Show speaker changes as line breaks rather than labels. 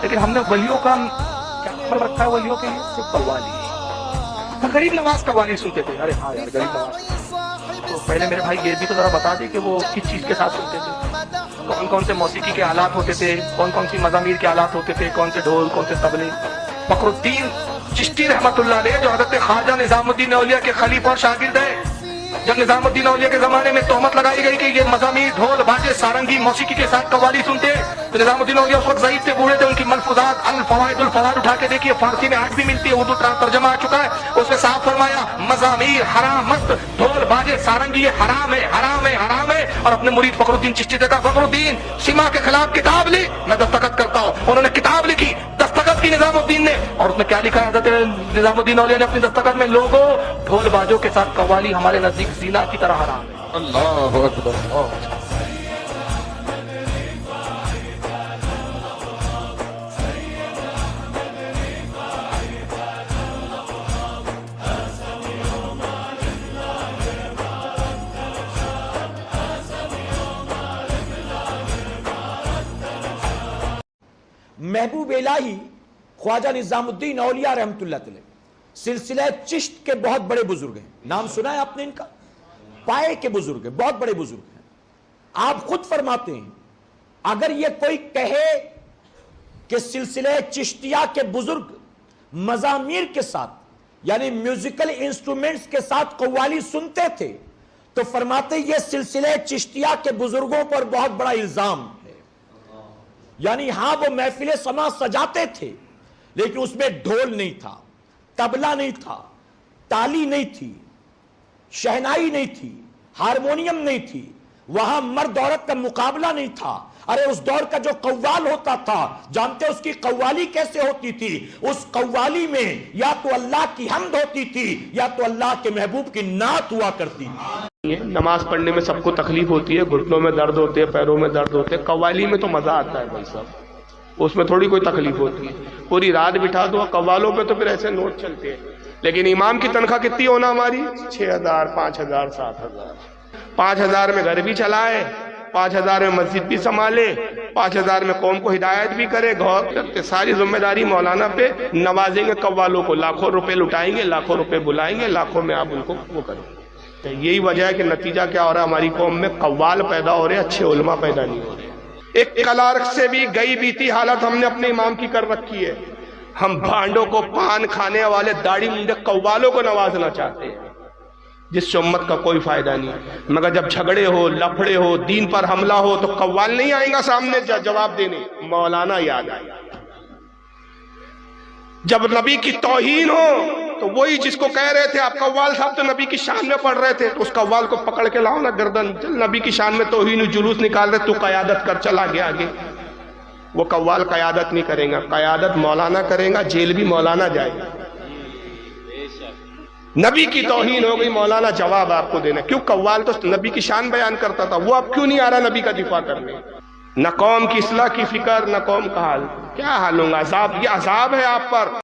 لیکن ہم نے ولیوں کا کیا خبر رکھا ہے ولیوں کے لیے؟ صرف قوالی. غریب نواز قوالی سنتے تھے. ارے ہاں یار غریب نواز. تو پہلے میرے بھائی یہ بھی تو ذرا بتا دیں کہ وہ کس چیز کے ساتھ سنتے تھے, کون کون سے موسیقی کے آلات ہوتے تھے, کون کون سی مزامیر کے آلات ہوتے تھے, کون سے ڈھول, کون سے طبلے. فخر الدین چشتی رحمۃ اللہ علیہ جو حضرت خواجہ نظام الدین اولیاء کے خلیفہ اور شاگرد ہیں, جب نظام الدین اولیاء کے زمانے میں تہمت لگائی گئی کہ یہ مزامیر, ڈھول, باجے, سارنگی, موسیقی کے ساتھ قوالی سنتے, تو نظام الدین اولیاء اس وقت ضعیف تھے, بوڑھے تھے. ان کی ملفوظات الفوائد الفوائد اٹھا کے دیکھیے, فارسی میں آج بھی ملتی ہے, اردو ترجمہ آ چکا ہے. اس نے صاف فرمایا مزامیر حرام مت, ڈھول باجے سارنگی یہ حرام ہے, حرام ہے, حرام ہے. اور اپنے مرید فخر الدین چشتی دیتا, فخر الدین سما کے خلاف کتاب لی, میں دستخط کرتا ہوں. انہوں نے کتاب لکھی, دستخط کی نظام الدین نے, اور اس میں کیا لکھا ہے حضرت نظام الدین اولیاء نے اپنی دستخط میں, لوگوں ڈھول باجوں کے ساتھ قوالی ہمارے نزدیک زنا کی طرح حرام ہے. اللہ اکبر.
محبوب الہی خواجہ نظام الدین اولیاء رحمت اللہ علیہ سلسلہ چشت کے بہت بڑے بزرگ ہیں. نام سنا ہے آپ نے ان کا؟ پائے کے بزرگ ہیں, بہت بڑے بزرگ ہیں. آپ خود فرماتے ہیں اگر یہ کوئی کہے کہ سلسلہ چشتیہ کے بزرگ مزامیر کے ساتھ یعنی میوزیکل انسٹرومنٹس کے ساتھ قوالی سنتے تھے, تو فرماتے یہ سلسلہ چشتیہ کے بزرگوں پر بہت بڑا الزام ہے. یعنی ہاں وہ محفل سما سجاتے تھے, لیکن اس میں ڈھول نہیں تھا, طبلہ نہیں تھا, تالی نہیں تھی, شہنائی نہیں تھی, ہارمونیم نہیں تھی, وہاں مرد عورت کا مقابلہ نہیں تھا. ارے اس دور کا جو قوال ہوتا تھا, جانتے اس کی قوالی کیسے ہوتی تھی؟ اس قوالی میں یا تو اللہ کی حمد ہوتی تھی یا تو اللہ کے محبوب کی نعت ہوا کرتی تھی.
نماز پڑھنے میں سب کو تکلیف ہوتی ہے, گھٹنوں میں درد ہوتے ہیں, پیروں میں درد ہوتے ہیں. قوالی میں تو مزہ آتا ہے بھائی صاحب, اس میں تھوڑی کوئی تکلیف ہوتی ہے. پوری رات بٹھا دو قوالوں پہ تو پھر ایسے نوٹ چلتے ہیں. لیکن امام کی تنخواہ کتنی ہونا ہماری؟ 6,000 5,000 7,000. 5,000 میں گھر بھی چلائے, 5,000 میں مسجد بھی سنبھالے, 5,000 میں قوم کو ہدایت بھی کرے. غور کرتے ساری ذمہ داری مولانا پہ. نوازیں گے قوالوں کو, لاکھوں روپے لٹائیں گے, لاکھوں روپے بلائیں گے, لاکھوں میں آپ ان کو وہ کریں. یہی وجہ ہے کہ نتیجہ کیا ہو رہا ہے, ہماری قوم میں قوال پیدا ہو رہے, اچھے علماء پیدا نہیں ہو رہے. ایک کلارک سے بھی گئی بیتی حالت ہم نے اپنے امام کی کر رکھی ہے. ہم بھانڈوں کو, پان کھانے والے, داڑھی منڈے قوالوں کو نوازنا چاہتے ہیں, جس سے امت کا کوئی فائدہ نہیں. مگر جب جھگڑے ہو, لفڑے ہو, دین پر حملہ ہو, تو قوال نہیں آئیں گا سامنے جواب دینے, مولانا یاد آئے گا. جب نبی کی توہین ہو تو وہی جس کو کہہ رہے تھے آپ قوال صاحب تو نبی کی شان میں پڑھ رہے تھے, تو اس قوال کو پکڑ کے لاؤ نا گردن, نبی کی شان میں توہین جلوس نکال رہے, تو قیادت کر, چل آگے آگے. وہ قوال قیادت نہیں کریں گا, قیادت مولانا کریں گا, جیل بھی مولانا جائے گا. نبی کی توہین ہو گئی, مولانا جواب آپ کو دینا. کیوں؟ قوال تو نبی کی شان بیان کرتا تھا, وہ اب کیوں نہیں آ رہا نبی کا دفاع کرنے؟ نہ قوم کی اصلاح کی فکر, نہ قوم کا حال. کیا حال ہوگا؟ عذاب, یہ عذاب ہے آپ پر.